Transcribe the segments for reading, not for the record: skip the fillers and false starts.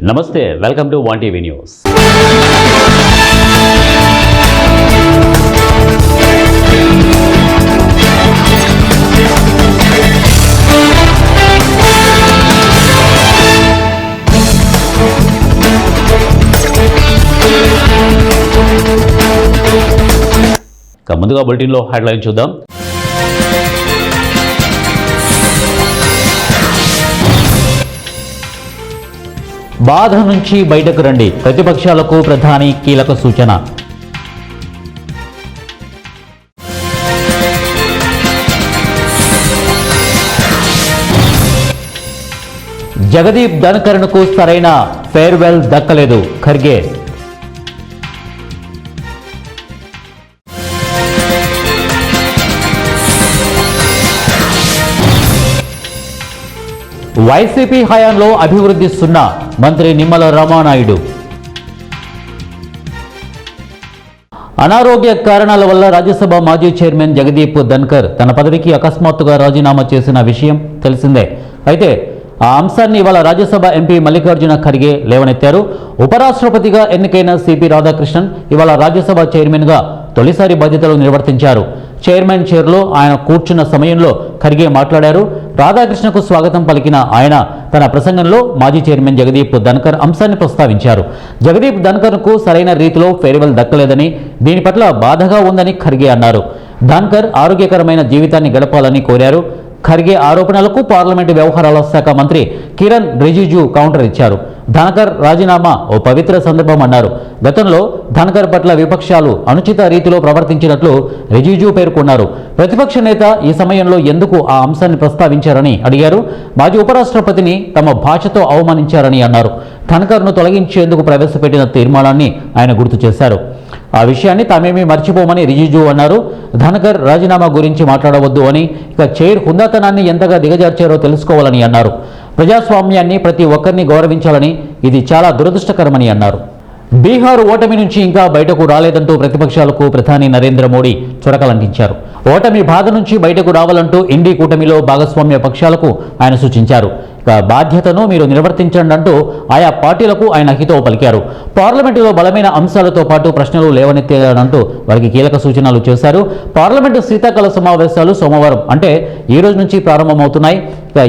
నమస్తే, welcome to one TV news. ముందుగా బులెటిన్లో హెడ్లైన్ చూద్దాం. బాధ నుంచి బయటకు రండి, ప్రతిపక్షాలకు ప్రధాని కీలక సూచన. జగదీప్ ధన్కర్కు సరైన ఫేర్వెల్ దక్కలేదు, ఖర్గే. వైసీపీ హయాంలో అభివృద్ధి సున్నా, మంత్రి నిమ్మల రామానాయుడు. అనారోగ్య కారణాల వల్ల రాజ్యసభ మాజీ చైర్మన్ జగదీప్ ధన్కర్ తన పదవికి అకస్మాత్తుగా రాజీనామా చేసిన విషయం తెలిసిందే. అయితే ఆ అంశాన్ని ఇవాళ రాజ్యసభ ఎంపీ మల్లికార్జున ఖర్గే లేవనెత్తారు. ఉపరాష్ట్రపతిగా ఎన్నికైన సిపి రాధాకృష్ణన్ ఇవాళ రాజ్యసభ చైర్మన్గా తొలిసారి బాధ్యతలు నిర్వర్తించారు. చైర్మన్ చైర్లో ఆయన కూర్చున్న సమయంలో ఖర్గే మాట్లాడారు. రాధాకృష్ణకు స్వాగతం పలికిన ఆయన తన ప్రసంగంలో మాజీ చైర్మన్ జగదీప్ ధన్కర్ అంశాన్ని ప్రస్తావించారు. జగదీప్ ధన్కర్కు సరైన రీతిలో ఫేర్వెల్ దక్కలేదని, దీని పట్ల బాధగా ఉందని ఖర్గే అన్నారు. ధన్కర్ ఆరోగ్యకరమైన జీవితాన్ని గడపాలని కోరారు. ఖర్గే ఆరోపణలకు పార్లమెంటు వ్యవహారాల శాఖ మంత్రి కిరణ్ రిజిజు కౌంటర్ ఇచ్చారు. ధన్కర్ రాజీనామా ఓ పవిత్ర సందర్భం అన్నారు. గతంలో ధన్కర్ పట్ల విపక్షాలు అనుచిత రీతిలో ప్రవర్తించినట్లు రిజిజు పేర్కొన్నారు. ప్రతిపక్ష నేత ఈ సమయంలో ఎందుకు ఆ అంశాన్ని ప్రస్తావించారని అడిగారు. మాజీ ఉపరాష్ట్రపతిని తమ భాషతో అవమానించారని అన్నారు. ధన్కర్ను తొలగించేందుకు ప్రవేశపెట్టిన తీర్మానాన్ని ఆయన గుర్తు చేశారు. ఆ విషయాన్ని తామేమీ మర్చిపోమని రిజిజు అన్నారు. ధన్కర్ రాజీనామా గురించి మాట్లాడవద్దు అని, ఇక చైర్ హుందాతనాన్ని ఎంతగా దిగజార్చారో తెలుసుకోవాలని అన్నారు. ప్రజాస్వామ్యాన్ని ప్రతి ఒక్కరిని గౌరవించాలని, ఇది చాలా దురదృష్టకరమని అన్నారు. బీహార్ ఓటమి నుంచి ఇంకా బయటకు రాలేదంటూ ప్రతిపక్షాలకు ప్రధాని నరేంద్ర మోడీ చురకలంటించారు. ఓటమి బాధ నుంచి బయటకు రావాలంటూ ఇండీ కూటమిలో భాగస్వామ్య పక్షాలకు ఆయన సూచించారు. బాధ్యతను మీరు నిర్వర్తించండి అంటూ ఆయా పార్టీలకు ఆయన హితవు పలికారు. పార్లమెంటులో బలమైన అంశాలతో పాటు ప్రశ్నలు లేవనెత్తారంటూ వారికి కీలక సూచనలు చేశారు. పార్లమెంటు శీతాకాల సమావేశాలు సోమవారం అంటే ఈ రోజు నుంచి ప్రారంభమవుతున్నాయి.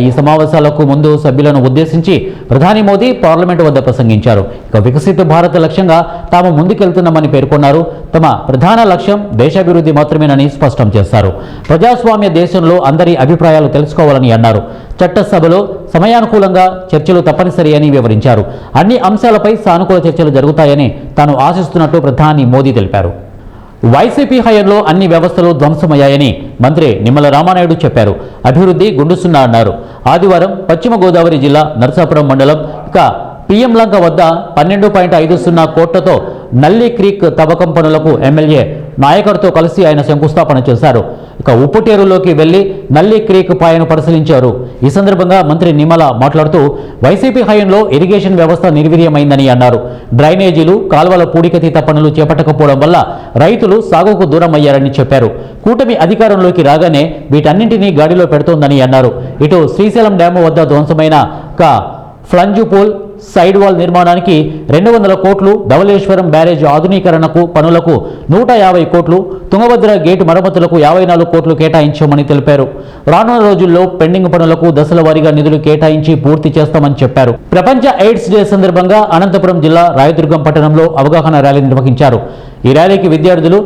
ఈ సమావేశాలకు ముందు సభ్యులను ఉద్దేశించి ప్రధాని మోదీ పార్లమెంటు వద్ద ప్రసంగించారు. వికసిత భారత్ లక్ష్యంగా తాము ముందుకెళ్తున్నామని పేర్కొన్నారు. తమ ప్రధాన లక్ష్యం దేశాభివృద్ధి మాత్రమేనని స్పష్టం చేశారు. ప్రజాస్వామ్య దేశంలో అందరి అభిప్రాయాలు తెలుసుకోవాలని అన్నారు. చట్టసభలో సమయానుకూలంగా చర్చలు తప్పనిసరి అని వివరించారు. అన్ని అంశాలపై సానుకూల చర్చలు జరుగుతాయని తాను ఆశిస్తున్నట్లు ప్రధాని మోదీ తెలిపారు. వైసీపీ హయాంలో అన్ని వ్యవస్థలు ధ్వంసమయ్యాయని మంత్రి నిమ్మల రామానాయుడు చెప్పారు. అభివృద్ధి గుండుసున్నా అన్నారు. ఆదివారం పశ్చిమ గోదావరి జిల్లా నరసాపురం మండలం పిఎం లంక వద్ద 12.50 కోట్లతో నల్లి క్రీక్ తవ్వకం పనులకు ఎమ్మెల్యే నాయకర్తో కలిసి ఆయన శంకుస్థాపన చేశారు. ఉప్పుటేరులోకి వెళ్లి నల్లి క్రీక్ పాయను పరిశీలించారు. ఈ సందర్భంగా మంత్రి నిమ్మల మాట్లాడుతూ వైసీపీ హయాంలో ఇరిగేషన్ వ్యవస్థ నిర్వీర్యమైందని అన్నారు. డ్రైనేజీలు, కాల్వల పూడికతీత పనులు చేపట్టకపోవడం వల్ల రైతులు సాగుకు దూరం అయ్యారని చెప్పారు. కూటమి అధికారంలోకి రాగానే వీటన్నింటినీ గాడిలో పెడుతోందని అన్నారు. ఇటు శ్రీశైలం డ్యాము వద్ద ధ్వంసమైన ఫ్లంజ్ పూల్ సైడ్ వాల్ నిర్మాణానికి 200 కోట్లు, ధవళేశ్వరం బ్యారేజ్ ఆధునీకరణకు పనులకు 150 కోట్లు, తుంగభద్ర గేటు మరమ్మతులకు 54 కోట్లు కేటాయించామని తెలిపారు. రానున్న రోజుల్లో పెండింగ్ పనులకు దశల వారీగా నిధులు కేటాయించి పూర్తి చేస్తామని చెప్పారు. ప్రపంచ ఎయిడ్స్ డే సందర్భంగా అనంతపురం జిల్లా రాయదుర్గం పట్టణంలో అవగాహన ర్యాలీ నిర్వహించారు. ఈ ర్యాలీకి విద్యార్థులు,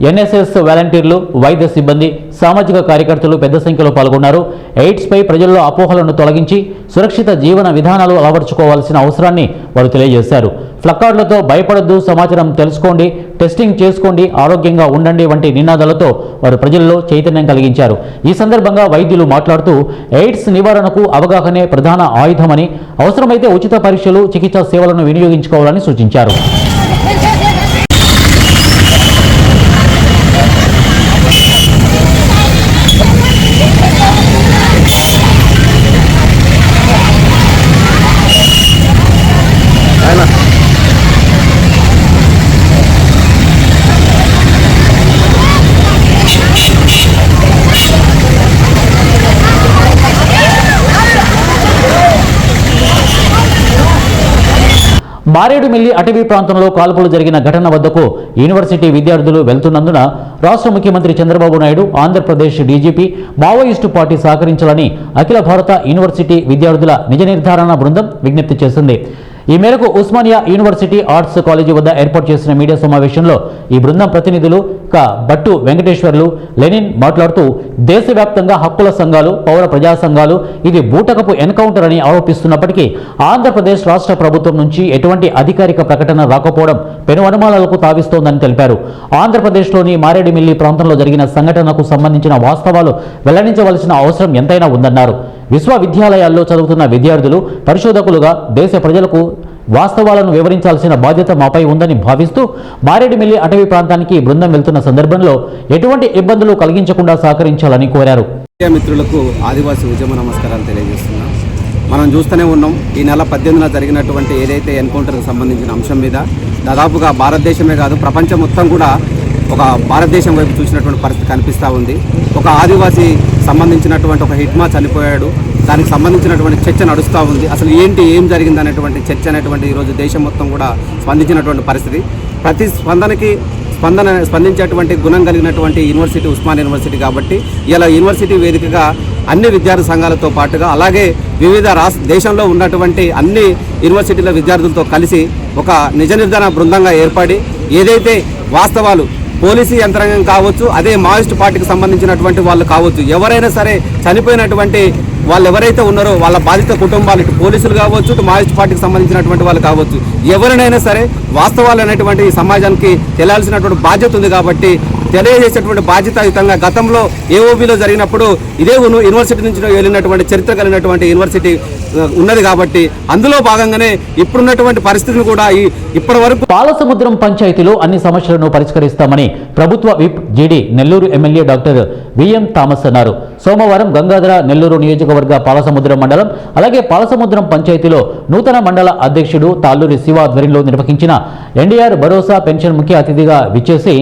ఎన్ఎస్ఎస్ వాలంటీర్లు, వైద్య సిబ్బంది, సామాజిక కార్యకర్తలు పెద్ద సంఖ్యలో పాల్గొన్నారు. ఎయిడ్స్ పై ప్రజల్లో అపోహలను తొలగించి సురక్షిత జీవన విధానాలు అలవర్చుకోవాల్సిన అవసరాన్ని వారు తెలియజేశారు. ప్లకార్డులతో భయపడొద్దు, సమాచారం తెలుసుకోండి, టెస్టింగ్ చేసుకోండి, ఆరోగ్యంగా ఉండండి వంటి నినాదాలతో వారు ప్రజల్లో చైతన్యం కలిగించారు. ఈ సందర్భంగా వైద్యులు మాట్లాడుతూ ఎయిడ్స్ నివారణకు అవగాహనే ప్రధాన ఆయుధమని, అవసరమైతే ఉచిత పరీక్షలు, చికిత్సా సేవలను వినియోగించుకోవాలని సూచించారు. మారేడుమిల్లి అటవీ ప్రాంతంలో కాల్పులు జరిగిన ఘటన వద్దకు యూనివర్సిటీ విద్యార్థులు వెళ్తున్నందున రాష్ట్ర ముఖ్యమంత్రి Chandrababu Naidu, Andhra Pradesh DGP Maoist party సహకరించాలని అఖిల భారత యూనివర్సిటీ విద్యార్థుల నిజ నిర్ధారణ బృందం విజ్ఞప్తి చేసింది. ఈ మేరకు ఉస్మానియా యూనివర్సిటీ ఆర్ట్స్ కాలేజీ వద్ద ఏర్పాటు చేసిన మీడియా సమావేశంలో ఈ బృందం ప్రతినిధులు బట్టు వెంకటేశ్వర్లు లెనిన్ మాట్లాడుతూ దేశవ్యాప్తంగా హక్కుల సంఘాలు, పౌర ప్రజా సంఘాలు ఇది బూటకపు ఎన్కౌంటర్ అని ఆరోపిస్తున్నప్పటికీ ఆంధ్రప్రదేశ్ రాష్ట్ర ప్రభుత్వం నుంచి ఎటువంటి అధికారిక ప్రకటన రాకపోవడం పెను అనుమానాలకు తావిస్తోందని తెలిపారు. ఆంధ్రప్రదేశ్లోని మారేడుమిల్లి ప్రాంతంలో జరిగిన సంఘటనకు సంబంధించిన వాస్తవాలు వెల్లడించవలసిన అవసరం ఎంతైనా ఉందన్నారు. విశ్వవిద్యాలయాల్లో చదువుతున్న విద్యార్థులు, పరిశోధకులుగా దేశ ప్రజలకు వాస్తవాలను వివరించాల్సిన బాధ్యత మాపై ఉందని భావిస్తూ మారేడుమిల్లి అటవీ ప్రాంతానికి బృందం వెళ్తున్న సందర్భంలో ఎటువంటి ఇబ్బందులు కలిగించకుండా సహకరించాలని కోరారు. మిత్రులకు ఆదివాసీ ఉద్యమ నమస్కారాలు తెలియజేస్తున్నాం. మనం చూస్తూనే ఉన్నాం, ఈ నెల 18న జరిగినటువంటి ఏదైతే ఎన్కౌంటర్కి సంబంధించిన అంశం మీద దాదాపుగా భారతదేశమే కాదు ప్రపంచం మొత్తం కూడా ఒక భారతదేశం వైపు చూసినటువంటి పరిస్థితి కనిపిస్తూ ఉంది. ఒక ఆదివాసీ సంబంధించినటువంటి ఒక హిట్మా చనిపోయాడు, దానికి సంబంధించినటువంటి చర్చ నడుస్తూ ఉంది. అసలు ఏం జరిగింది అనేటువంటి చర్చ అనేటువంటి ఈరోజు దేశం మొత్తం కూడా స్పందించినటువంటి పరిస్థితి. ప్రతి స్పందించేటువంటి గుణం కలిగినటువంటి యూనివర్సిటీ ఉస్మానియా యూనివర్సిటీ కాబట్టి ఇలా యూనివర్సిటీ వేదికగా అన్ని విద్యార్థి సంఘాలతో పాటుగా అలాగే వివిధ దేశంలో ఉన్నటువంటి అన్ని యూనివర్సిటీల విద్యార్థులతో కలిసి ఒక నిజ నిర్ధారణ బృందంగా ఏర్పడి ఏదైతే వాస్తవాలు పోలీసు యంత్రాంగం కావచ్చు, అదే మావోయిస్టు పార్టీకి సంబంధించినటువంటి వాళ్ళు కావచ్చు, ఎవరైనా సరే చనిపోయినటువంటి వాళ్ళు ఎవరైతే ఉన్నారో వాళ్ళ బాధిత కుటుంబాలు, ఇటు పోలీసులు కావచ్చు, ఇటు మావోయిస్టు పార్టీకి సంబంధించినటువంటి వాళ్ళు కావచ్చు, ఎవరినైనా సరే వాస్తవాలు అనేటువంటి సమాజానికి తెలియాల్సినటువంటి బాధ్యత ఉంది. కాబట్టి తెలియజేసేటువంటి బాధ్యతాయుతంగా గతంలో ఏఓబీలో జరిగినప్పుడు ఇదే యూనివర్సిటీ నుంచి వెళ్ళినటువంటి చరిత్ర కలిగినటువంటి యూనివర్సిటీ ఉన్నది కాబట్టి అందులో భాగంగానే ఇప్పుడున్నటువంటి పరిస్థితిని కూడా ఇప్పటి వరకు పాలసముద్రం పంచాయతీలో అన్ని సమస్యలను పరిష్కరిస్తామని ప్రభుత్వ whip GD Nellore MLA doctor VM Thomas అన్నారు. సోమవారం గంగాధర నెల్లూరు నియోజకవర్గ పాలసముద్రం మండలం అలాగే పాలసముద్రం పంచాయతీలో నూతన మండల అధ్యక్షుడు తాళ్ళూరి శివ ఆధ్వర్యంలో నిర్వహించిన ఎన్టీఆర్ భరోసా పెన్షన్ ముఖ్య అతిథిగా విచ్చేసి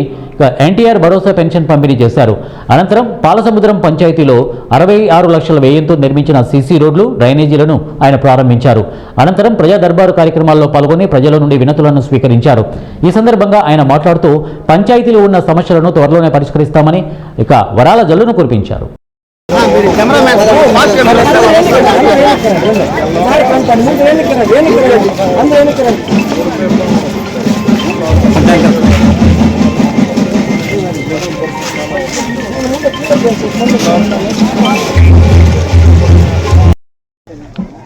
ఎన్టీఆర్ భరోసా పెన్షన్ పంపిణీ చేశారు. అనంతరం పాలసముద్రం పంచాయతీలో 66 లక్షల వ్యయంతో నిర్మించిన సీసీ రోడ్లు, డ్రైనేజీలను ఆయన ప్రారంభించారు. అనంతరం ప్రజా దర్బారు కార్యక్రమాల్లో పాల్గొని ప్రజల నుండి వినతులను స్వీకరించారు. ఈ సందర్భంగా ఆయన మాట్లాడుతూ పంచాయతీలో ఉన్న సమస్యలను త్వరలోనే పరిష్కరిస్తామని వరాల జల్లును కురిపించారు.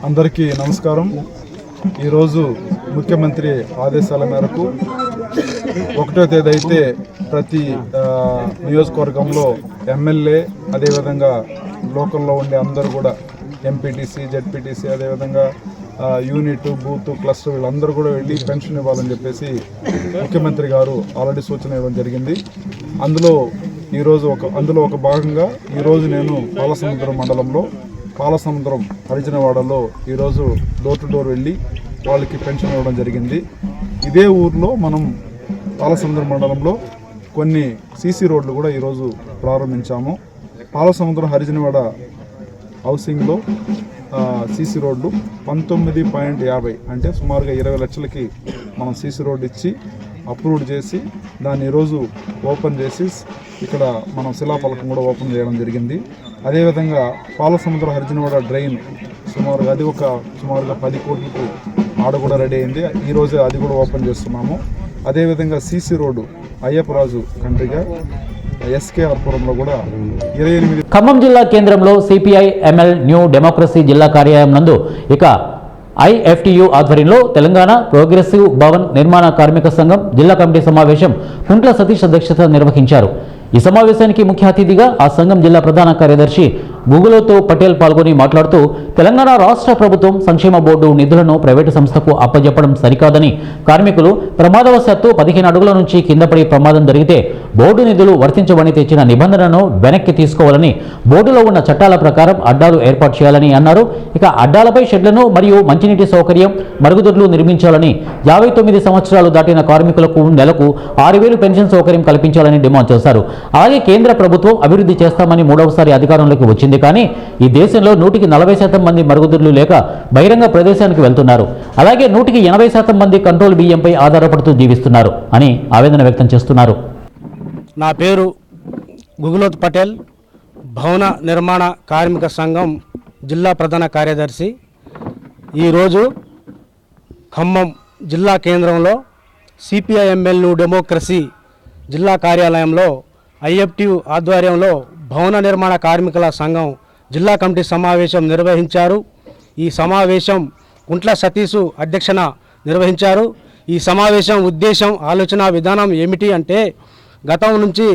అందరికీ నమస్కారం. ఈరోజు ముఖ్యమంత్రి ఆదేశాల మేరకు 1వ తేదీ అయితే ప్రతి నియోజకవర్గంలో ఎమ్మెల్యే అదేవిధంగా లోకల్లో ఉండే అందరూ కూడా ఎంపీటీసీ, జెడ్పీటీసీ అదేవిధంగా యూనిట్, బూత్, క్లస్టర్ వీళ్ళందరూ కూడా వెళ్ళి పెన్షన్ ఇవ్వాలని చెప్పేసి ముఖ్యమంత్రి గారు ఆల్రెడీ సూచన ఇవ్వడం జరిగింది. అందులో ఒక భాగంగా ఈరోజు నేను పాలసముద్రం మండలంలో పాలసముద్రం హరిజనవాడలో ఈరోజు డోర్ టు డోర్ వెళ్ళి వాళ్ళకి పెన్షన్ ఇవ్వడం జరిగింది. ఇదే ఊర్లో మనం పాలసముద్రం మండలంలో కొన్ని సీసీ రోడ్లు కూడా ఈరోజు ప్రారంభించాము. పాలసముద్రం హరిజనవాడ హౌసింగ్లో సీసీ రోడ్లు 19.50 అంటే సుమారుగా 20 లక్షలకి మనం సీసీ రోడ్డు ఇచ్చి అప్రూవ్ చేసి దాన్ని ఈరోజు ఓపెన్ చేసి ఇక్కడ మనం శిలాఫలకం కూడా ఓపెన్ చేయడం జరిగింది. అదేవిధంగా పాలసముద్రం హరిజనవాడ డ్రైన్ సుమారుగా 10 కోట్లకు ఆడ కూడా రెడీ అయింది. ఈరోజే అది కూడా ఓపెన్ చేస్తున్నాము. అదేవిధంగా సీసీ రోడ్డు అయ్యప్పరాజు కండ్రిగా ఎస్కేఆర్పురంలో కూడా 28. ఖమ్మం జిల్లా కేంద్రంలో సిపిఐ ఎంఎల్ న్యూ డెమోక్రసీ జిల్లా కార్యాలయం నందు ఐఎఫ్టియు ఆధ్వర్యంలో తెలంగాణ ప్రోగ్రెసివ్ భవన్ నిర్మాణ కార్మిక సంఘం జిల్లా కమిటీ సమావేశం కుంట్ల సతీష్ అధ్యక్షత నిర్వహించారు. ఈ సమావేశానికి ముఖ్య అతిథిగా ఆ సంఘం జిల్లా ప్రధాన కార్యదర్శి గుగులోతో పటేల్ పాల్గొని మాట్లాడుతూ తెలంగాణ రాష్ట్ర ప్రభుత్వం సంక్షేమ బోర్డు నిధులను ప్రైవేటు సంస్థకు అప్పజెప్పడం సరికాదని, కార్మికులు ప్రమాదవశాత్తు 15 అడుగుల నుంచి కిందపడి ప్రమాదం జరిగితే బోర్డు నిధులు వర్తించవని తెచ్చిన నిబంధనను వెనక్కి తీసుకోవాలని, బోర్డులో ఉన్న చట్టాల ప్రకారం అడ్డాలు ఏర్పాటు చేయాలని అన్నారు. అడ్డాలపై షెడ్లను మరియు మంచినీటి సౌకర్యం, మరుగుదొడ్లు నిర్మించాలని, 59 సంవత్సరాలు దాటిన కార్మికులకు నెలకు 6,000 పెన్షన్ సౌకర్యం కల్పించాలని డిమాండ్ చేశారు. అలాగే కేంద్ర ప్రభుత్వం అభివృద్ధి చేస్తామని మూడవసారి అధికారంలోకి వచ్చింది, కానీ ఈ దేశంలో 40% మంది మరుగుదొడ్లు లేక బహిరంగ ప్రదేశానికి వెళ్తున్నారు. అలాగే 80% మంది కంట్రోల్ బియ్యంపై ఆధారపడుతూ జీవిస్తున్నారు అని ఆవేదన వ్యక్తం చేస్తున్నారు. నా పేరు గుగులోత్ పటేల్, భవన నిర్మాణ కార్మిక సంఘం జిల్లా ప్రధాన కార్యదర్శి. ఈరోజు ఖమ్మం జిల్లా కేంద్రంలో సిపిఐఎంఎల్ న్యూ డెమోక్రసీ జిల్లా కార్యాలయంలో ఐఎఫ్టి ఆధ్వర్యంలో భవన నిర్మాణ కార్మికుల సంఘం జిల్లా కమిటీ సమావేశం నిర్వహించారు. ఈ సమావేశం కుంట్ల సతీష్ అధ్యక్షన నిర్వహించారు. ఈ సమావేశం ఉద్దేశం, ఆలోచన విధానం ఏమిటి అంటే, గతం నుంచి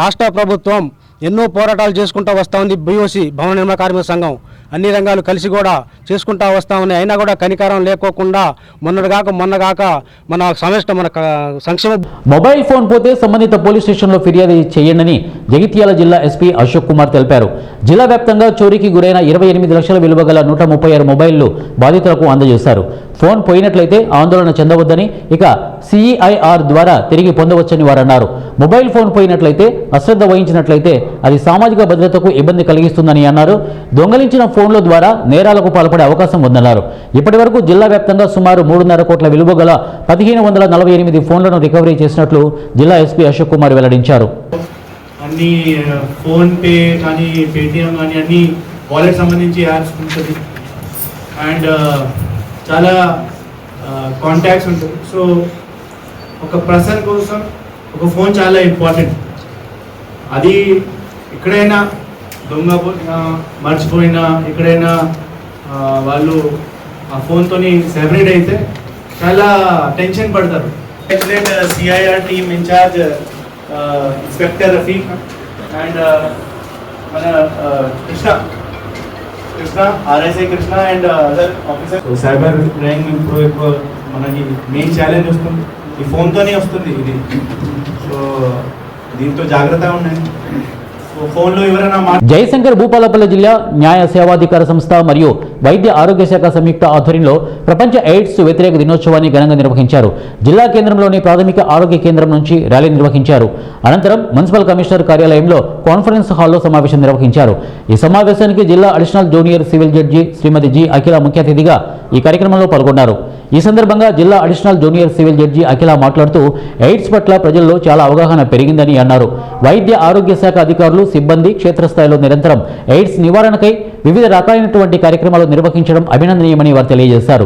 రాష్ట్ర ప్రభుత్వం ఎన్నో పోరాటాలు చేసుకుంటూ వస్తూ ఉంది. బిఓసి భవన నిర్మాణ కార్మిక సంఘం అన్ని రంగాలు కలిసి కూడా చేసుకుంటూ వస్తూ ఉన్నాయి. అయినా కూడా కనికారం లేకోకుండా మొన్నగాక మన సంక్షేమ మొబైల్ ఫోన్ పోతే సంబంధిత పోలీస్ స్టేషన్లో ఫిర్యాదు చేయండి జగిత్యాల జిల్లా ఎస్పీ అశోక్ కుమార్ తెలిపారు. జిల్లా వ్యాప్తంగా చోరీకి గురైన 28 లక్షల విలువ గల 136 మొబైల్లు బాధితులకు అందజేశారు. ఫోన్ పోయినట్లయితే ఆందోళన చెందవద్దని, ఇక సిఈఐఆర్ ద్వారా తిరిగి పొందవచ్చని వారు అన్నారు. మొబైల్ ఫోన్ పోయినట్లయితే అశ్రద్ధ వహించినట్లయితే అది సామాజిక భద్రతకు ఇబ్బంది కలిగిస్తుందని అన్నారు. దొంగలించిన ఫోన్ల ద్వారా నేరాలకు పాల్పడే అవకాశం ఉందన్నారు. ఇప్పటి వరకు జిల్లా వ్యాప్తంగా సుమారు 3.5 కోట్ల విలువ గల 1548 ఫోన్లను రికవరీ చేసినట్లు జిల్లా ఎస్పీ అశోక్ కుమార్ వెల్లడించారు. అన్ని ఫోన్ పే కానీ, పేటిఎం కానీ అన్ని వాలెట్ సంబంధించి యాప్స్ ఉంటుంది అండ్ చాలా కాంటాక్ట్స్ ఉంటుంది. సో ఒక పర్సన్ కోసం ఒక ఫోన్ చాలా ఇంపార్టెంట్. అది ఎక్కడైనా దొంగ మర్చిపోయినా, ఎక్కడైనా వాళ్ళు ఆ ఫోన్తోని సెపరేట్ అయితే చాలా టెన్షన్ పడతారు. CIR team in charge inspector Rafiq and మన Krishna RSI Krishna and other officer. Cyber crime ఇప్పుడు ఎక్కువ మనకి మెయిన్ ఛాలెంజ్ వస్తుంది, ఈ ఫోన్తోనే వస్తుంది ఇది. సో దీంతో జాగ్రత్తగా ఉండండి. జయశంకర్ భూపాలపల్లి జిల్లా న్యాయ సేవాధికార సంస్థ మరియు వైద్య ఆరోగ్య శాఖ సంయుక్త ఆధ్వర్యంలో ప్రపంచ ఎయిడ్స్ వ్యతిరేక దినోత్సవాన్ని ఘనంగా నిర్వహించారు. జిల్లా కేంద్రంలోని ప్రాథమిక ఆరోగ్య కేంద్రం నుంచి ర్యాలీ నిర్వహించారు. అనంతరం మున్సిపల్ కమిషనర్ కార్యాలయంలో కాన్ఫరెన్స్ హాల్లో సమావేశం నిర్వహించారు. ఈ సమావేశానికి జిల్లా అడిషనల్ జూనియర్ సివిల్ జడ్జి శ్రీమతి జి అఖిల ముఖ్య అతిథిగా ఈ కార్యక్రమంలో పాల్గొన్నారు. ఈ సందర్భంగా జిల్లా అడిషనల్ జూనియర్ సివిల్ జడ్జి అఖిల మాట్లాడుతూ ఎయిడ్స్ పట్ల ప్రజల్లో చాలా అవగాహన పెరిగిందని అన్నారు. వైద్య ఆరోగ్య శాఖ అధికారులు, సిబ్బంది క్షేత్రస్థాయిలో నిరంతరం ఎయిడ్స్ నివారణకై వివిధ రకాలైనటువంటి కార్యక్రమాలు నిర్వహించడం అభినందనీయమని వారు తెలియజేశారు.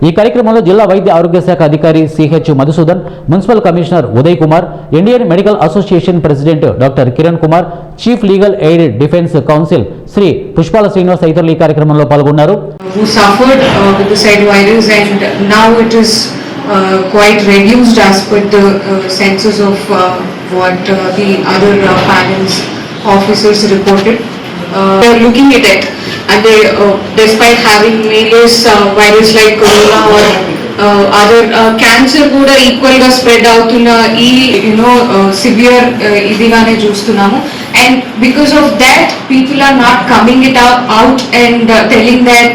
ఈ కార్యక్రమంలో జిల్లా వైద్య ఆరోగ్య శాఖ అధికారి CH Madhusudan, municipal commissioner Uday Kumar, Indian medical association president doctor Kiran Kumar, chief legal aid defence counsel Shri Pushpala Srinivas తదితరులు ఈ కార్యక్రమంలో పాల్గొన్నారు. Quite reduced as per the census of what the other panels officers reported. They are looking at it, and they, despite having various virus like corona or other cancer kuda equal ga spread outuna severe idigane chustunamu, and because of that people are not coming it out and telling that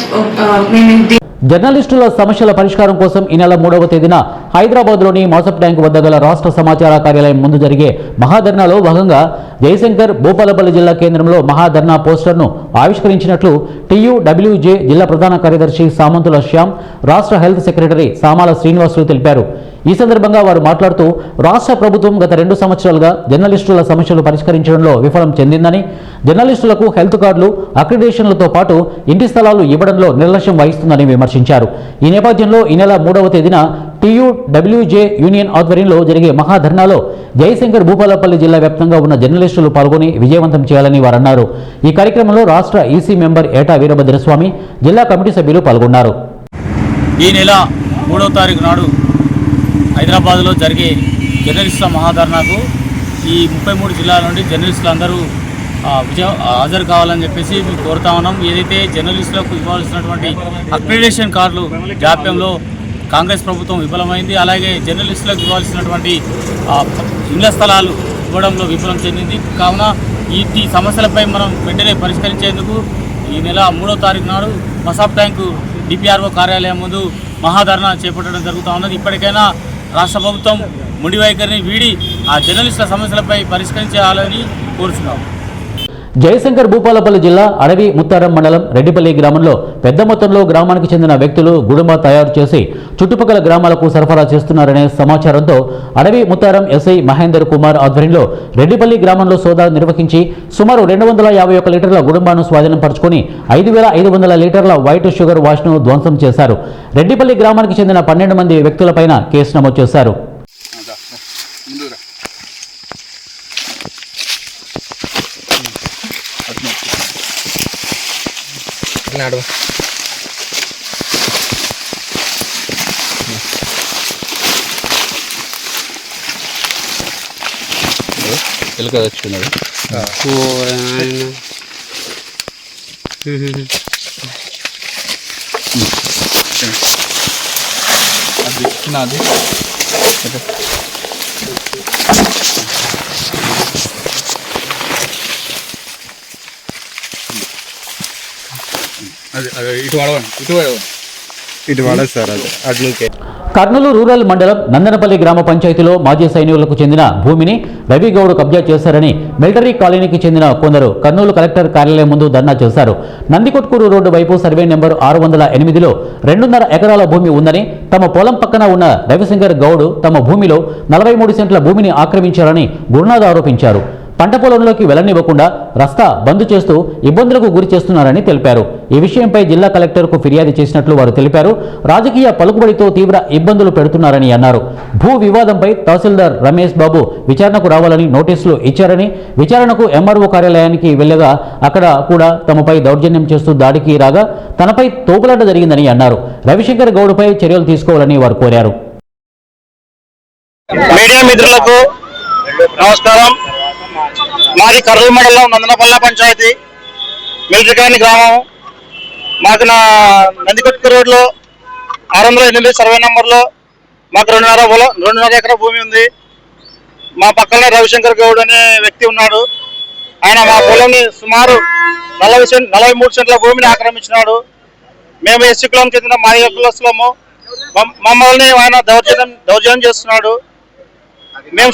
జర్నలిస్టుల సమస్యల పరిష్కారం కోసం ఈ నెల 3వ తేదీన హైదరాబాద్లోని మోసప్ tank వద్ద గల రాష్ట్ర సమాచార కార్యాలయం ముందు జరిగే మహాధర్నాలో భాగంగా జయశంకర్ భూపాలపల్లి జిల్లా కేంద్రంలో మహాధర్నా పోస్టర్ను ఆవిష్కరించినట్లు TUWJ జిల్లా ప్రధాన కార్యదర్శి సామంతుల శ్యామ్, రాష్ట్ర హెల్త్ సెక్రటరీ సామాల శ్రీనివాసులు తెలిపారు. ఈ సందర్భంగా వారు మాట్లాడుతూ రాష్ట్ర ప్రభుత్వం గత 2 సంవత్సరాలుగా జర్నలిస్టుల సమస్యలు పరిష్కరించడంలో విఫలం చెందిందని, జర్నలిస్టులకు హెల్త్ కార్డులు, అక్రిడేషన్లతో పాటు ఇంటి స్థలాలు ఇవ్వడంలో నిర్లక్ష్యం వహిస్తుందని విమర్శించారు. ఈ నేపథ్యంలో ఈ నెల 3వ తేదీన TUWJ యూనియన్ ఆధ్వర్యంలో జరిగే మహాధర్నాలో జయశంకర్ భూపాలపల్లి జిల్లా వ్యాప్తంగా ఉన్న జర్నలిస్టులు పాల్గొని విజయవంతం చేయాలని వారు అన్నారు. ఈ కార్యక్రమంలో రాష్ట్ర ఈసీ మెంబర్ ఏటా వీరభద్రస్వామి, జిల్లా కమిటీ సభ్యులు పాల్గొన్నారు. ఈ నెల 3వ తారీఖు నాడు హైదరాబాద్లో జరిగే జర్నలిస్టుల మహాధర్నాకు ఈ 33 జిల్లాల నుండి జర్నలిస్టులు అందరూ హాజరు కావాలని చెప్పేసి మేము కోరుతా ఉన్నాం. ఏదైతే జర్నలిస్టులకు ఇవ్వాల్సినటువంటి అక్రిడేషన్ కార్డులు జాప్యంలో కాంగ్రెస్ ప్రభుత్వం విఫలమైంది, అలాగే జర్నలిస్టులకు ఇవ్వాల్సినటువంటి ఇళ్ల స్థలాలు ఇవ్వడంలో విఫలం చెందింది. కావున ఈ సమస్యలపై మనం వెంటనే పరిష్కరించేందుకు ఈ నెల 3వ తారీఖు నాడు మసాబ్ ట్యాంకు DPRO కార్యాలయం ముందు మహాధర్నా చేపట్టడం జరుగుతూ ఉన్నది. ఇప్పటికైనా రాష్ట్ర ప్రభుత్వం మొండి వైఖరిని వీడి ఆ జర్నలిస్టుల సమస్యలపై పరిష్కరించాలని కోరుచున్నాం. జయశంకర్ భూపాలపల్లి జిల్లా అడవి ముత్తారం మండలం రెడ్డిపల్లి గ్రామంలో పెద్ద మొత్తంలో గ్రామానికి చెందిన వ్యక్తులు గుడుంబ తయారు చేసి చుట్టుపక్కల గ్రామాలకు సరఫరా చేస్తున్నారనే సమాచారంతో అడవి ముత్తారం ఎస్ఐ మహేందర్ కుమార్ ఆధ్వర్యంలో రెడ్డిపల్లి గ్రామంలో సోదా నిర్వహించి సుమారు 251 లీటర్ల గుడుంబాను స్వాధీనం పరుచుకుని 5,500 లీటర్ల వైట్ షుగర్ వాష్ను ధ్వంసం చేశారు. రెడ్డిపల్లి గ్రామానికి చెందిన 12 మంది వ్యక్తులపైన కేసు నమోదు చేశారు. ఎలుక తెచ్చుకున్నాడు. అది చిన్నది అది ఇటు వాడదు సార్. అది అట్లకే కర్నూలు రూరల్ మండలం నందనపల్లి గ్రామ పంచాయతీలో మాజీ సైనికులకు చెందిన భూమిని రవిగౌడ్ కబ్జా చేశారని మిలిటరీ కాలనీకి చెందిన కొందరు కర్నూలు కలెక్టర్ కార్యాలయం ముందు ధర్నా చేశారు. నందికొట్కూరు రోడ్డు వైపు సర్వే నెంబర్ 608లో 2.5 ఎకరాల భూమి ఉందని, తమ పొలం పక్కన ఉన్న రవిశంకర్ గౌడ్ తమ భూమిలో 43 సెంట్ల భూమిని ఆక్రమించారని గురునాథ్ ఆరోపించారు. పంట పొలంలోకి వెళ్లనివ్వకుండా రస్తా బంద్ చేస్తూ ఇబ్బందులకు గురి చేస్తున్నారని తెలిపారు. ఈ విషయంపై జిల్లా కలెక్టర్కు ఫిర్యాదు చేసినట్లు వారు తెలిపారు. రాజకీయ పలుకుబడితో తీవ్ర ఇబ్బందులు పెడుతున్నారని అన్నారు. భూ వివాదంపై తహసీల్దార్ రమేష్ బాబు విచారణకు రావాలని నోటీసులు ఇచ్చారని, విచారణకు ఎంఆర్ఓ కార్యాలయానికి వెళ్లగా అక్కడ కూడా తమపై దౌర్జన్యం చేస్తూ దాడికి రాగా తనపై తోపులాట జరిగిందని అన్నారు. రవిశంకర్ గౌడ్పై చర్యలు తీసుకోవాలని వారు కోరారు. మీడియా మిత్రులకు నమస్కారం. మాది కర్నూలు మండలం నందనపల్లి పంచాయతీ మిలిటరీ కాలనీ గ్రామం. మాకు నందికొట్కూరు రోడ్లో 608 సర్వే నెంబర్లో మాకు 2.5 ఎకరా భూమి ఉంది. మా పక్కనే రవిశంకర్ గౌడ్ అనే వ్యక్తి ఉన్నాడు. ఆయన మా పొలంని సుమారు 43 సెంట్ల భూమిని ఆక్రమించినాడు. మేము ఎస్సీ కులం చెందిన మాదిగ కులస్తులము. మమ్మల్ని ఆయన దౌర్జన్యం చేస్తున్నాడు. మేము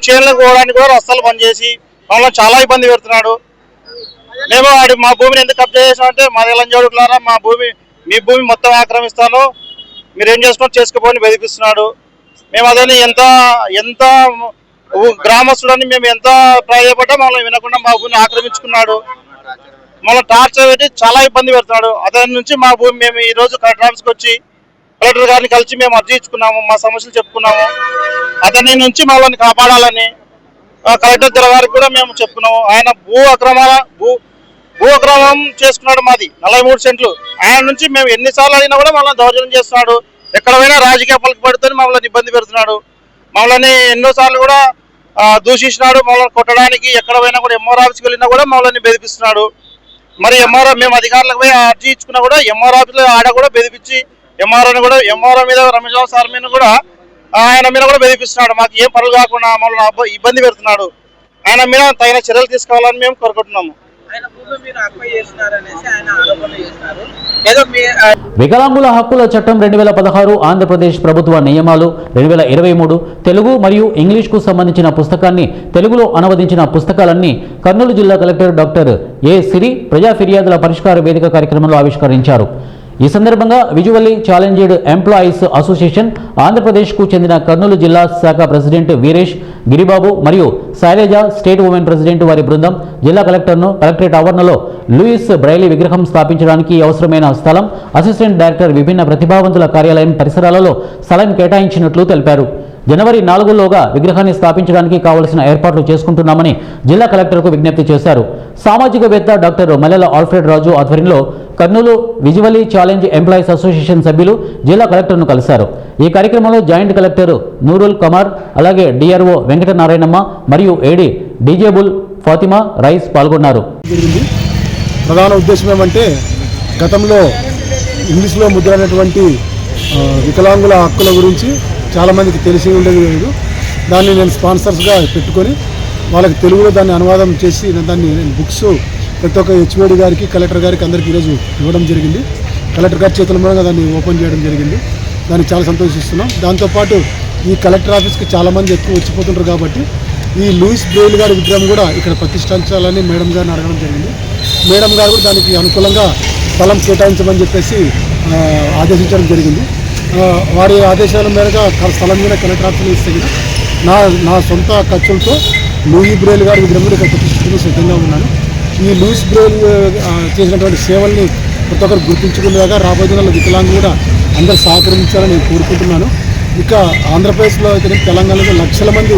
చేనులకు పోవడానికి కూడా రస్తాలు బంద్ చేసి మమ్మల్ని చాలా ఇబ్బంది పెడుతున్నాడు. మేము మా భూమిని ఎందుకు కబ్జా చేసామంటే మా లంజోడుకులారా మీ భూమి మొత్తం ఆక్రమిస్తాను, మీరేం చేసుకోపోని బెదిరిస్తున్నాడు. మేము అదని ఎంత గ్రామస్తులని మేము ఎంత ప్రాధాయపడ్డా మమ్మల్ని వినకుండా మా భూమిని ఆక్రమించుకున్నాడు. మమ్మల్ని టార్చర్ పెట్టి చాలా ఇబ్బంది పెడుతున్నాడు. అతని నుంచి మా భూమి మేము ఈ రోజు కలెక్టర్ ఆఫీస్కి వచ్చి కలెక్టర్ గారిని కలిసి మేము అర్జీ ఇచ్చుకున్నాము, మా సమస్యలు చెప్పుకున్నాము. అతని నుంచి మమ్మల్ని కాపాడాలని కలెక్టర్ గారికి కూడా మేము చెప్పుకున్నాము. ఆయన భూ అక్రమం చేసుకున్నాడు. మాది 43 సెంట్లు. ఆయన నుంచి మేము ఎన్నిసార్లు అయినా కూడా మమ్మల్ని దౌర్జన్యం చేస్తున్నాడు. ఎక్కడ పోయినా రాజకీయ పలుకుబడితో మమ్మల్ని ఇబ్బంది పెడుతున్నాడు. మమ్మల్ని ఎన్నోసార్లు కూడా దూషించినాడు. మమ్మల్ని కొట్టడానికి ఎక్కడ పోయినా కూడా ఎంఆర్ ఆఫీస్కి వెళ్ళినా కూడా మమ్మల్ని బెదిరిస్తున్నాడు. మరి మేము అధికారులకు పోయి అర్జీ ఇచ్చుకున్నా కూడా ఎంఆర్ ఆఫీస్లో ఆడ కూడా బెదిరించి ఎంఆర్ఓ మీద రమేష్ రావు సార్ మీద కూడా ఆయన మీద కూడా బెదిరిస్తున్నాడు. మాకు ఏం పనులు కాకుండా మమ్మల్ని ఇబ్బంది పెడుతున్నాడు. ఆయన మీద తగిన చర్యలు తీసుకోవాలని మేము కోరుకుంటున్నాము. వికలాంగుల హక్కుల చట్టం 2016 ఆంధ్రప్రదేశ్ ప్రభుత్వ నియమాలు 2023 తెలుగు మరియు ఇంగ్లీష్కు సంబంధించిన పుస్తకాన్ని తెలుగులో అనువదించిన పుస్తకాలన్నీ కర్నూలు జిల్లా కలెక్టర్ డాక్టర్ ఏ సిరి ప్రజా ఫిర్యాదుల పరిష్కార వేదిక కార్యక్రమంలో ఆవిష్కరించారు. ఈ సందర్భంగా విజువల్లీ ఛాలెంజ్డ్ ఎంప్లాయీస్ అసోసియేషన్ ఆంధ్రప్రదేశ్కు చెందిన కర్నూలు జిల్లా శాఖ ప్రెసిడెంట్ వీరేష్ గిరిబాబు మరియు శైలజ స్టేట్ ఉమెన్ ప్రెసిడెంట్ వారి బృందం జిల్లా కలెక్టర్ను కలెక్టరేట్ ఆవరణలో లూయిస్ బ్రైలీ విగ్రహం స్థాపించడానికి అవసరమైన స్థలం, అసిస్టెంట్ డైరెక్టర్ విభిన్న ప్రతిభావంతుల కార్యాలయం పరిసరాలలో స్థలం కేటాయించినట్లు తెలిపారు. జనవరి 4లోగా విగ్రహాన్ని స్థాపించడానికి కావలసిన ఏర్పాట్లు చేసుకుంటున్నామని జిల్లా కలెక్టర్కు విజ్ఞప్తి చేశారు. సామాజికవేత్త డాక్టర్ మల్లెల ఆల్ఫ్రెడ్ రాజు ఆధ్వర్యంలో Kurnool visually challenge employees association సభ్యులు జిల్లా కలెక్టర్ను కలిశారు. ఈ కార్యక్రమంలో జాయింట్ కలెక్టర్ నూరుల్ కమార్, అలాగే డిఆర్ఓ వెంకటనారాయణమ్మ మరియు ఏడీ డీజేబుల్ ఫాతిమా రైస్ పాల్గొన్నారు. ప్రధాన ఉద్దేశం ఏమంటే గతంలో ఇంగ్లీష్లో ముద్రైనటువంటి వికలాంగుల హక్కుల గురించి చాలామందికి తెలిసి ఉండేది లేదు. దాన్ని నేను స్పాన్సర్స్గా పెట్టుకొని వాళ్ళకి తెలుగులో దాన్ని అనువాదం చేసి దాన్ని నేను బుక్స్ ప్రతి ఒక్క హెచ్ఓడి గారికి, కలెక్టర్ గారికి అందరికీ ఈరోజు ఇవ్వడం జరిగింది. కలెక్టర్ గారి చేతుల మూలంగా దాన్ని ఓపెన్ చేయడం జరిగింది. దానికి చాలా సంతోషిస్తున్నాం. దాంతోపాటు ఈ కలెక్టర్ ఆఫీస్కి చాలామంది ఎక్కువ వచ్చిపోతుంటారు కాబట్టి ఈ లూయిస్ బ్రెయిల్ గారి విగ్రహం కూడా ఇక్కడ ప్రతిష్ఠించాలని మేడం గారిని అడగడం జరిగింది. మేడం గారు కూడా దానికి అనుకూలంగా స్థలం కేటాయించమని చెప్పేసి ఆదేశించడం జరిగింది. వారి ఆదేశాల మేరకు స్థలం మీద కలెక్టర్ ఆఫీసులో ఇస్తే నా సొంత ఖర్చులతో లూయిస్ బ్రెయిల్ గారి విగ్రహం కూడా ఇక్కడ ప్రతిష్ఠించడం సిద్ధంగా ఉన్నాను. ఈ లూయిస్ బ్రెయిల్ చేసినటువంటి సేవల్ని ప్రతి ఒక్కరు గుర్తించుకునేలాగా రాబోయే దినాల్లో వికలాంగులు కూడా అందరూ సహకరించాలని నేను కోరుకుంటున్నాను. ఇక ఆంధ్రప్రదేశ్లో అయితే తెలంగాణలో లక్షల మంది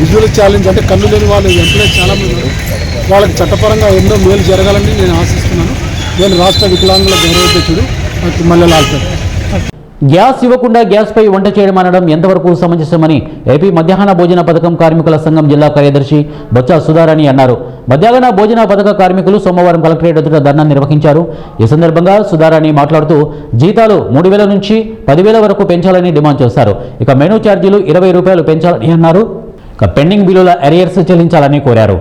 విజువల్ ఛాలెంజ్ అంటే కన్ను లేని వాళ్ళు ఎంప్లాయీస్ చాలామంది ఉన్నారు. వాళ్ళకి చట్టపరంగా ఎన్నో మేలు జరగాలని నేను ఆశిస్తున్నాను. నేను రాష్ట్ర వికలాంగుల గౌరవాధ్యక్షుడు మల్లెలాల్పేట. గ్యాస్ ఇవ్వకుండా గ్యాస్పై వంట చేయడం అనడం ఎంతవరకు సమంజసమని ఏపీ మధ్యాహ్న భోజన పథకం కార్మికుల సంఘం జిల్లా కార్యదర్శి బొత్స సుధారాణి అన్నారు. మధ్యాహ్న భోజన పథక కార్మికులు సోమవారం కలెక్టరేట్ ఎదుట ధర్నా నిర్వహించారు. ఈ సందర్భంగా సుధారాణి మాట్లాడుతూ జీతాలు 3,000 నుంచి 10,000 వరకు పెంచాలని డిమాండ్ చేశారు. ఇక మెనూ ఛార్జీలు 20 రూపాయలు పెంచాలని అన్నారు. ఇక పెండింగ్ బిల్లుల అరియర్స్ చెల్లించాలని కోరారు.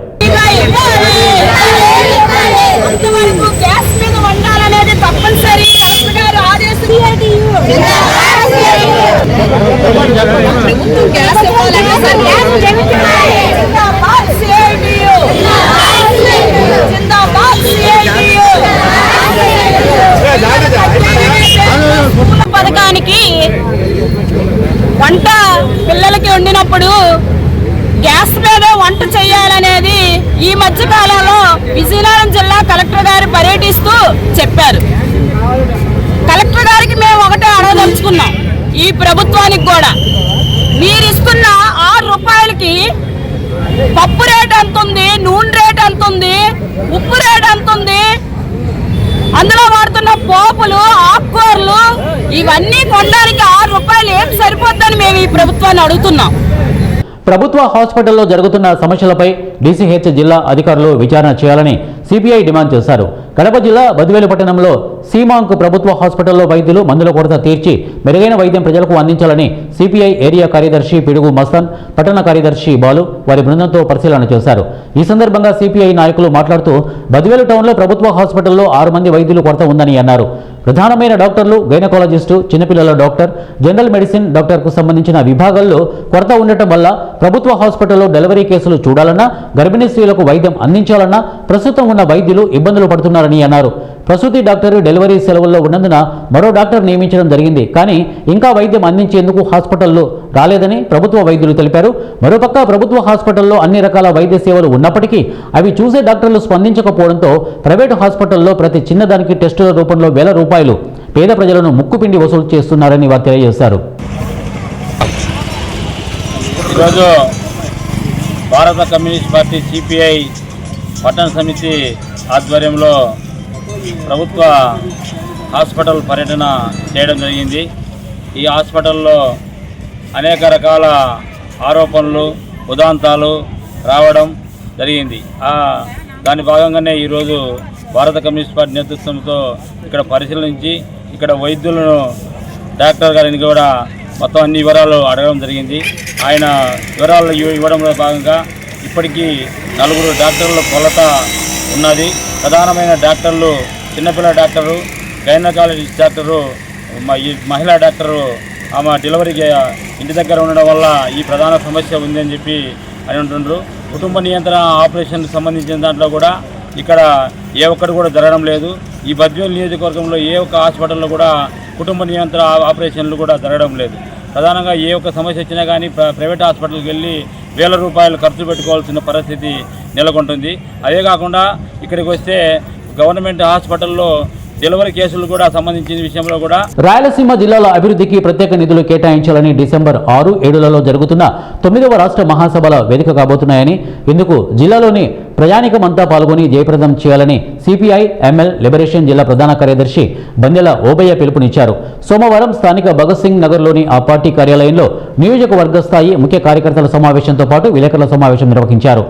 పథకానికి వంట పిల్లలకి వండినప్పుడు గ్యాస్ మీద వంట చేయాలనేది ఈ మధ్య కాలంలో విజయనగరం జిల్లా కలెక్టర్ గారు పర్యటిస్తూ చెప్పారు. కలెక్టర్ గారికి మేము ఒకటే అడగదలుచుకున్నాం, ఈ ప్రభుత్వానికి కూడా మీరు ఇస్తున్న 6 రూపాయలకి పప్పు రేట్ ఎంత ఉంది, నూనె రేట్ ఎంత ఉంది, ఉప్పు రేట్ ఎంత ఉంది, అందులో వాడుతున్న పోపులు, ఆకుకూరలు ఇవన్నీ కొనడానికి 6 రూపాయలు ఏం సరిపోద్దని మేము ఈ ప్రభుత్వాన్ని అడుగుతున్నాం. ప్రభుత్వ హాస్పిటల్లో జరుగుతున్న సమస్యలపై డీసీహెచ్ జిల్లా అధికారులు విచారణ చేయాలని సిపిఐ డిమాండ్ చేశారు. కడప జిల్లా బద్వేలు పట్టణంలో సీమాంక్ ప్రభుత్వ హాస్పిటల్లో వైద్యులు మందుల కొరత తీర్చి మెరుగైన వైద్యం ప్రజలకు అందించాలని సిపిఐ ఏరియా కార్యదర్శి పిడుగు మస్తాన్, పట్టణ కార్యదర్శి బాలు వారి బృందంతో పరిశీలన చేశారు. ఈ సందర్భంగా సిపిఐ నాయకులు మాట్లాడుతూ బద్వేలు టౌన్లో ప్రభుత్వ హాస్పిటల్లో 6 మంది వైద్యులు కొరత ఉందని అన్నారు. ప్రధానమైన డాక్టర్లు, గైనకాలజిస్టు, చిన్నపిల్లల డాక్టర్, జనరల్ మెడిసిన్ డాక్టర్కు సంబంధించిన విభాగాల్లో కొరత ఉండటం వల్ల ప్రభుత్వ హాస్పిటల్లో డెలివరీ కేసులు చూడాలన్నా, గర్భిణీ స్త్రీలకు వైద్యం అందించాలన్నా ప్రస్తుతం ఉన్న వైద్యులు ఇబ్బందులు పడుతున్నారని అన్నారు. ప్రసూతి డాక్టర్ డెలివరీ సెలవుల్లో ఉన్నందున మరో డాక్టర్ నియమించడం జరిగింది, కానీ ఇంకా వైద్యం అందించేందుకు హాస్పిటల్లో రాలేదని ప్రభుత్వ వైద్యులు తెలిపారు. మరోపక్క ప్రభుత్వ హాస్పిటల్లో అన్ని రకాల వైద్య సేవలు ఉన్నప్పటికీ అవి చూసే డాక్టర్లు స్పందించకపోవడంతో ప్రైవేటు హాస్పిటల్లో ప్రతి చిన్నదానికి టెస్టుల రూపంలో వేల రూపాయలు పేద ప్రజలను ముక్కుపిండి వసూలు చేస్తున్నారని వారు తెలియజేశారు. ఈరోజు భారత కమ్యూనిస్ట్ పార్టీ సిపిఐ పట్టణ సమితి ఆధ్వర్యంలో ప్రభుత్వ హాస్పిటల్ పర్యటన చేయడం జరిగింది. ఈ హాస్పిటల్లో అనేక రకాల ఆరోపణలు, ఉదాంతాలు రావడం జరిగింది. దాని భాగంగానే ఈరోజు భారత కమ్యూనిస్ట్ పార్టీ నేతృత్వంతో ఇక్కడ పరిశీలించి ఇక్కడ వైద్యులను, డాక్టర్ గారిని కూడా మొత్తం అన్ని వివరాలు అడగడం జరిగింది. ఆయన వివరాలు ఇవ్వడంలో భాగంగా ఇప్పటికీ 4 డాక్టర్ల కొలత ఉన్నది. ప్రధానమైన డాక్టర్లు చిన్నపిల్లల డాక్టరు, గైనకాలజిస్ట్ డాక్టరు, మహిళా డాక్టరు ఆమె డెలివరీకి ఇంటి దగ్గర ఉండడం వల్ల ఈ ప్రధాన సమస్య ఉందని చెప్పి అని అంటుండ్రు. కుటుంబ నియంత్రణ ఆపరేషన్కి సంబంధించిన దాంట్లో కూడా ఇక్కడ ఏ ఒక్కటి కూడా జరగడం లేదు. ఈ బద్వేలు నియోజకవర్గంలో ఏ ఒక్క హాస్పిటల్లో కూడా కుటుంబ నియంత్రణ ఆపరేషన్లు కూడా జరగడం లేదు. ప్రధానంగా ఏ ఒక్క సమస్య వచ్చినా కానీ ప్రైవేట్ హాస్పిటల్కి వెళ్ళి వేల రూపాయలు ఖర్చు పెట్టుకోవాల్సిన పరిస్థితి నెలకొంటుంది. అదే కాకుండా ఇక్కడికి వస్తే గవర్నమెంట్ హాస్పిటల్లో డెలివరీ కేసులు కూడా సంబంధించిన విషయంలో కూడా రాయలసీమ జిల్లాల అభివృద్ధికి ప్రత్యేక నిధులు కేటాయించాలని డిసెంబర్ 6, 7లలో జరుగుతున్న 9వ రాష్ట్ర మహాసభల వేదిక కాబోతున్నాయని, ఇందుకు జిల్లాలోని ప్రయాణికమంతా పాల్గొని జయప్రదం చేయాలని సిపిఐ ఎంఎల్ లిబరేషన్ జిల్లా ప్రధాన కార్యదర్శి బందెల ఓబయ్య పిలుపునిచ్చారు. సోమవారం స్థానిక భగత్ సింగ్ నగర్లోని ఆ పార్టీ కార్యాలయంలో నియోజకవర్గ స్థాయి ముఖ్య కార్యకర్తల సమావేశంతో పాటు విలేకరుల సమావేశం నిర్వహించారు.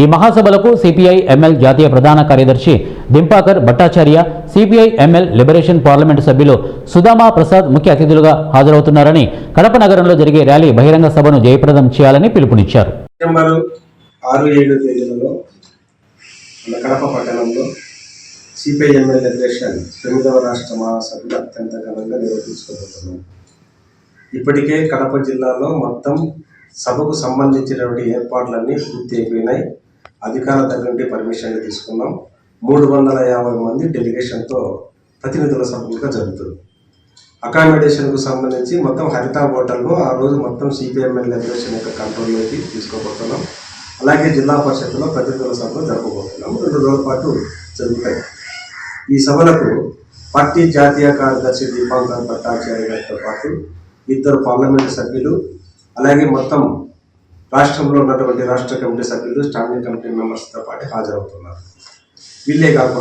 ఈ మహాసభలకు సిపిఐ ఎంఎల్ జాతీయ ప్రధాన కార్యదర్శి Dipankar Bhattacharya, CPI ML liberation parliament సభ్యులు సుధామా ప్రసాద్ ముఖ్య అతిథులుగా హాజరవుతున్నారని, కడప నగరంలో జరిగే ర్యాలీ బహిరంగ సభను జయప్రదం చేయాలని పిలుపునిచ్చారు. డిసెంబర్ 6-7 తేదీలలో మన కడప పట్టణంలో సిపిఐ ఎంఎల్ లిబరేషన్ 9వ రాష్ట్ర మహాసభలు అత్యంత ఘనంగా నిర్వహించుకోబోతున్నాం. ఇప్పటికే కడప జిల్లాలో మొత్తం సభకు సంబంధించినటువంటి ఏర్పాట్లన్నీ పూర్తి అయిపోయినాయి. అధికారుల దగ్గర నుండి పర్మిషన్లు తీసుకున్నాం. 350 మంది డెలిగేషన్తో ప్రతినిధుల సభలుగా జరుగుతుంది. అకామిడేషన్కు సంబంధించి మొత్తం హరిత హోటల్లో ఆ రోజు మొత్తం సిపిఎంఎల్ లిబరేషన్ యొక్క కంట్రోల్లోకి తీసుకోబోతున్నాం. అలాగే జిల్లా పరిషత్తులో ప్రతినిధుల సభలు జరపబోతున్నాం. 2 రోజుల పాటు జరుగుతాయి. ఈ సభలకు పార్టీ జాతీయ కార్యదర్శి దీపాంకర్ భట్టాచార్య గారితో పాటు 2 పార్లమెంటు సభ్యులు, అలాగే మొత్తం రాష్ట్రంలో ఉన్నటువంటి రాష్ట్ర కమిటీ సభ్యులు, స్టాండింగ్ కమిటీ మెంబర్స్తో పాటు హాజరవుతున్నారు. వీళ్ళే కాకుండా